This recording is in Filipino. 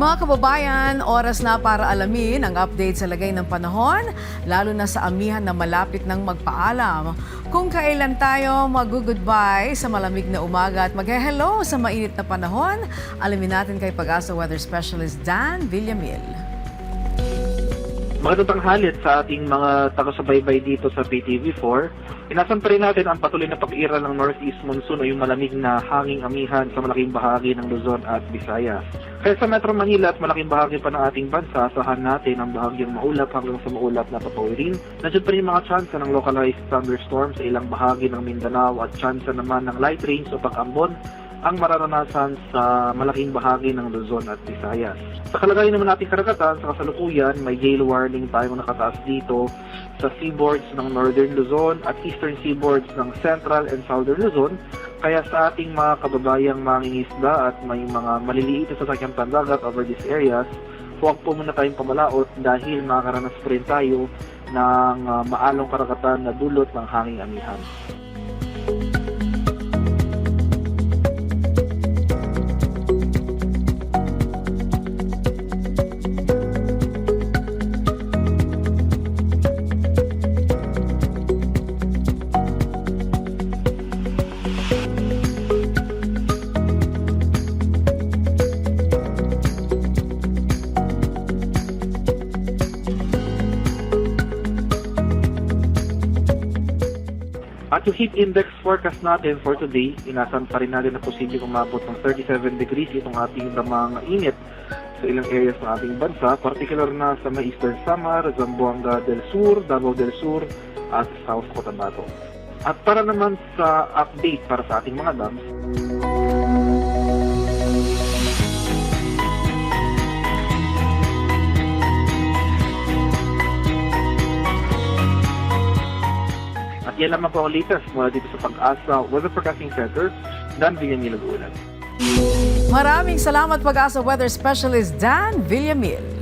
Mga kababayan, oras na para alamin ang update sa lagay ng panahon, lalo na sa amihan na malapit ng magpaalam. Kung kailan tayo mag-goodbye sa malamig na umaga at mag-hello sa mainit na panahon, alamin natin kay Pag-asa Weather Specialist Dan Villamil. Magandang tanghali sa ating mga taga-subaybay dito sa PTV4. Inasan pa rin natin ang patuloy na pag-iral ng Northeast Monsoon o yung malamig na hanging amihan sa malaking bahagi ng Luzon at Visayas. Kaya sa Metro Manila at malaking bahagi pa ng ating bansa, asahan natin ang bahagyang maulap hanggang sa maulap na papawirin. Nandiyan pa rin mga tsansa ng localized thunderstorms sa ilang bahagi ng Mindanao at tsansa naman ng light rains o pag-ambon ang mararanasan sa malaking bahagi ng Luzon at Visayas. Sa kalagayan naman nating karagatan, sa kasalukuyan, may gale warning tayong nakataas dito sa seaboards ng Northern Luzon at Eastern seaboards ng Central and Southern Luzon. Kaya sa ating mga kababayang mangingisda at may mga maliliit na sasakyang pandagat over these areas, huwag po muna tayong pamalaot dahil makakaranas pa rin tayo ng maalong karagatan na dulot ng hanging amihan. At yung heat index forecast natin for today, inasan pa rin natin na posibleng umabot ng 37 degrees itong ating damang init sa ilang areas ng ating bansa, particular na sa may Eastern Samar, Zamboanga del Sur, Davao del Sur, at South Cotabato. At para naman sa update para sa ating mga dams, at yan lamang po ang latest mula dito sa Pag-asa Weather Forecasting Center, Dan Villamil. Maraming salamat Pag-asa Weather Specialist Dan Villamil.